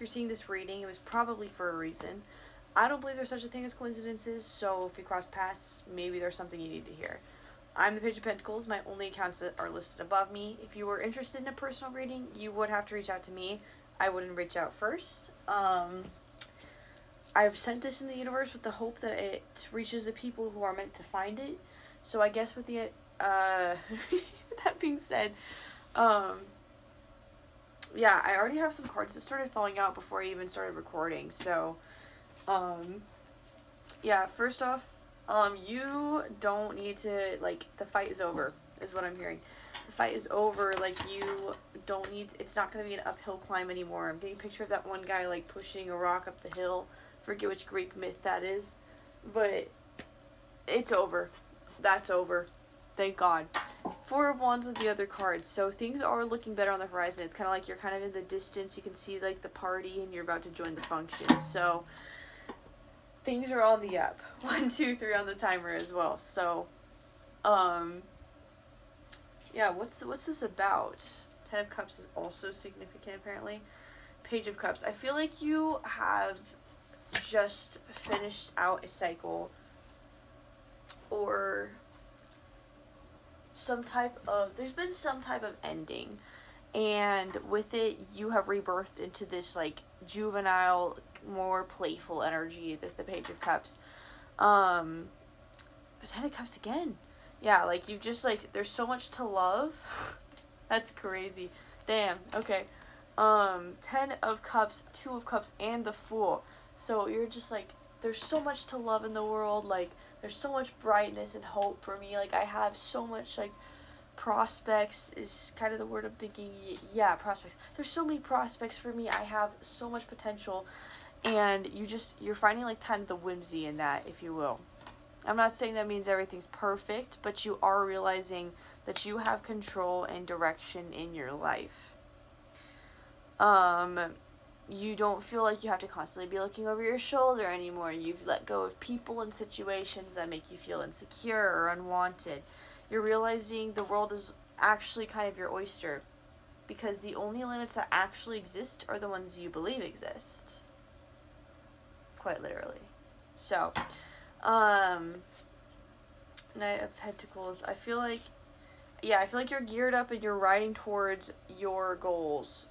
you're seeing this reading, it was probably for a reason. I don't believe there's such a thing as coincidences, so if we cross paths, maybe there's something you need to hear. I'm the Page of Pentacles. My only accounts that are listed above me. If you were interested in a personal reading, you would have to reach out to me. I wouldn't reach out first. I've sent this in the universe with the hope that it reaches the people who are meant to find it. So I guess with the that being said, yeah, I already have some cards that started falling out before I even started recording. So, yeah, first off, you don't need to, like, the fight is over, is what I'm hearing. The fight is over, like, you don't need, it's not going to be an uphill climb anymore. I'm getting a picture of that one guy, like, pushing a rock up the hill. Forget which Greek myth that is. But it's over. That's over. Thank God. Four of Wands was the other card. So things are looking better on the horizon. It's kind of like you're kind of in the distance. You can see, like, the party and you're about to join the function. So things are on the up. 1, 2, 3 on the timer as well. So, yeah, what's this about? 10 of Cups is also significant, apparently. Page of Cups. I feel like you have just finished out a cycle or there's been some type of ending, and with it you have rebirthed into this, like, juvenile, more playful energy, the Page of Cups. The 10 of Cups again. Yeah, like, you just, like, there's so much to love. That's crazy. Damn. Okay. 10 of Cups, 2 of Cups, and the Fool. So you're just, like, there's so much to love in the world. Like, there's so much brightness and hope for me. Like, I have so much, like, prospects is kind of the word I'm thinking. Yeah, prospects. There's so many prospects for me. I have so much potential. And you're finding, like, kind of the whimsy in that, if you will. I'm not saying that means everything's perfect, but you are realizing that you have control and direction in your life. You don't feel like you have to constantly be looking over your shoulder anymore. You've let go of people and situations that make you feel insecure or unwanted. You're realizing the world is actually kind of your oyster, because the only limits that actually exist are the ones you believe exist. Quite literally. So, Knight of Pentacles. I feel like you're geared up and you're riding towards your goals.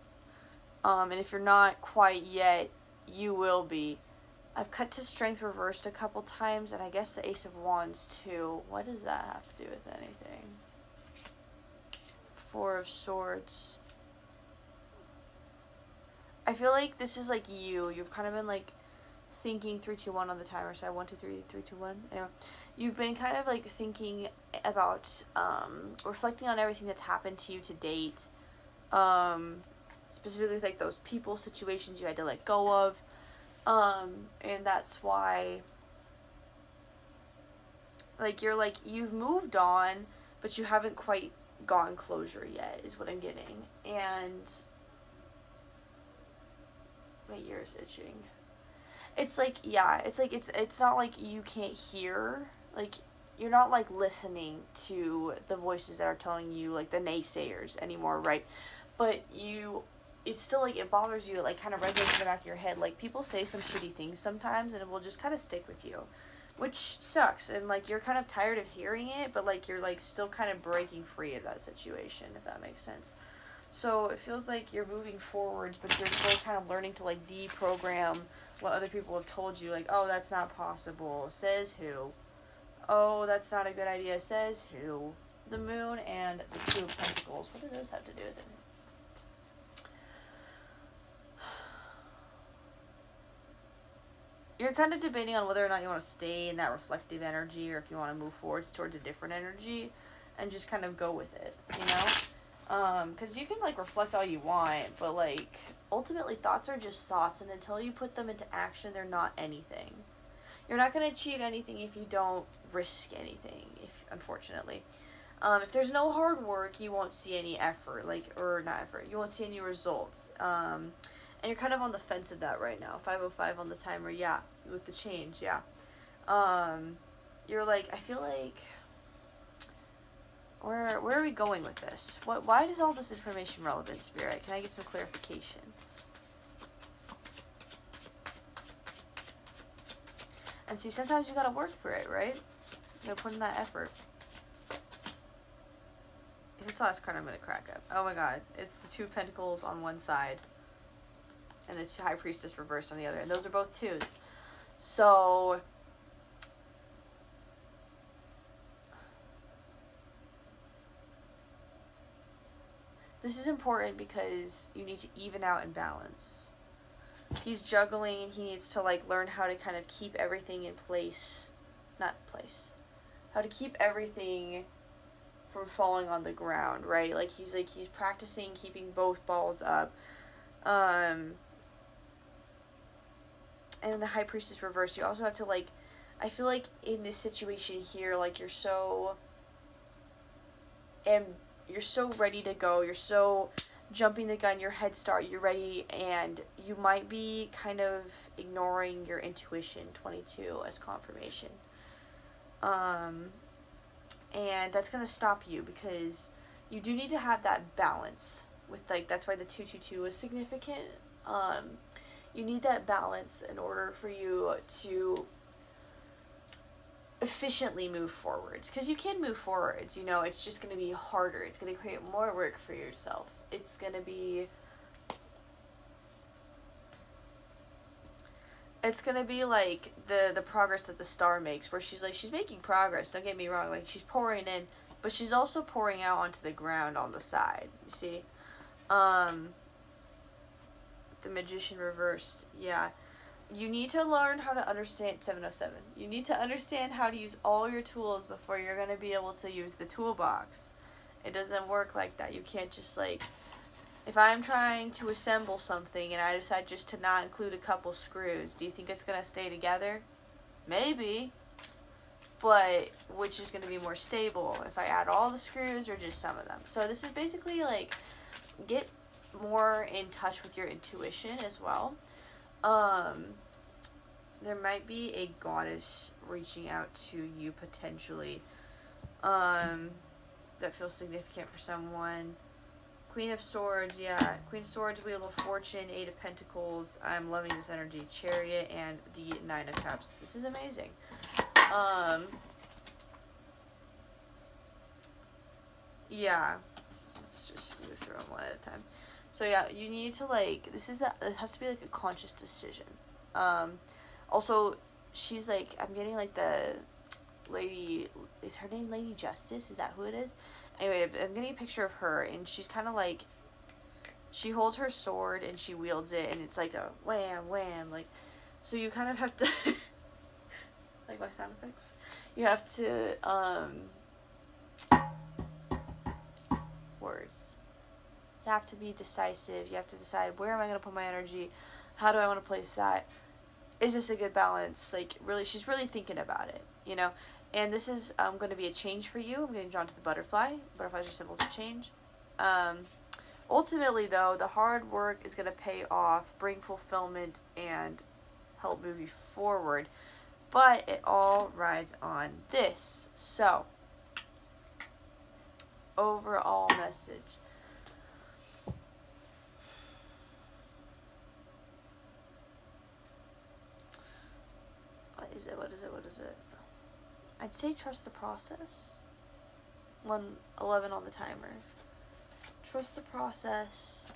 And if you're not quite yet, you will be. I've cut to Strength reversed a couple times, and I guess the Ace of Wands too. What does that have to do with anything? 4 of Swords. I feel like this is, like, you've kind of been, like, thinking 3, 2, 1 on the timer. So 1, 2, 3, 3, 2, 1. Anyway, you've been kind of, like, thinking about, reflecting on everything that's happened to you to date. Specifically, like, those people, situations you had to let go of. And that's why, like, you've moved on, but you haven't quite gotten closure yet, is what I'm getting. And my ear's itching. It's like, yeah, it's not like you can't hear, like, you're not, like, listening to the voices that are telling you, like, the naysayers anymore, right? But it's still, like, it bothers you, it, like, kind of resonates in the back of your head. Like, people say some shitty things sometimes, and it will just kind of stick with you, which sucks. And, like, you're kind of tired of hearing it, but, like, you're, like, still kind of breaking free of that situation, if that makes sense. So it feels like you're moving forwards, but you're still kind of learning to, like, deprogram what other people have told you. Like, oh, that's not possible. Says who? Oh, that's not a good idea. Says who? The Moon and the 2 of Pentacles. What do those have to do with it? You're kind of debating on whether or not you want to stay in that reflective energy, or if you want to move forwards towards a different energy and just kind of go with it, you know? Because you can, like, reflect all you want, but, like, ultimately thoughts are just thoughts, and until you put them into action, they're not anything. You're not going to achieve anything if you don't risk anything, unfortunately. If there's no hard work, you won't see any effort, you won't see any results. And you're kind of on the fence of that right now. 5:05 on the timer, yeah, with the change, yeah. You're like, I feel like, where are we going with this? Why is all this information relevant, Spirit? Can I get some clarification? And see, sometimes you gotta work for it, right? You gotta put in that effort. If it's the last card, I'm gonna crack up. Oh my god. It's the Two of Pentacles on one side. And the High Priestess reversed on the other. And those are both twos. So... this is important because you need to even out and balance. He's juggling and he needs to like learn how to kind of keep everything in place. Not place. How to keep everything from falling on the ground, right? Like he's practicing keeping both balls up. And the High Priestess reversed, you also have to like, I feel like in this situation here, like you're so ready to go, you're so jumping the gun, your head start, you're ready, and you might be kind of ignoring your intuition, 22, as confirmation. And that's going to stop you because you do need to have that balance with, like, that's why the 222 is significant. You need that balance in order for you to efficiently move forwards, because you can move forwards, you know, it's just going to be harder, it's going to create more work for yourself, it's going to be like the progress that the star makes, where she's making progress, don't get me wrong, like she's pouring in, but she's also pouring out onto the ground on the side, you see. The Magician reversed, yeah. You need to learn how to understand 707. You need to understand how to use all your tools before you're going to be able to use the toolbox. It doesn't work like that. You can't just like, if I'm trying to assemble something and I decide just to not include a couple screws, do you think it's going to stay together? Maybe. But which is going to be more stable, if I add all the screws or just some of them? So this is basically like, get more in touch with your intuition as well. There might be a goddess reaching out to you potentially, that feels significant for someone. Queen of Swords, yeah. Queen of Swords, Wheel of Fortune, Eight of Pentacles. I'm loving this energy. Chariot and the Nine of Cups. This is amazing. Yeah. Let's just move through them one at a time. So yeah, you need to like, it has to be like a conscious decision. Also, she's like, I'm getting like the lady, is her name Lady Justice? Is that who it is? Anyway, I'm getting a picture of her, and she's kind of like, she holds her sword and she wields it, and it's like a wham, wham, like, so you kind of have to, like my sound effects, you have to, words. You have to be decisive. You have to decide, where am I going to put my energy? How do I want to place that? Is this a good balance? Like, really, she's really thinking about it, you know? And this is going to be a change for you. I'm getting drawn to the butterfly. Butterflies are symbols of change. Ultimately, though, the hard work is going to pay off, bring fulfillment, and help move you forward. But it all rides on this. So, overall message. What is it? I'd say trust the process. 111 on the timer. Trust the process.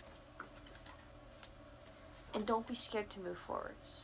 And don't be scared to move forwards.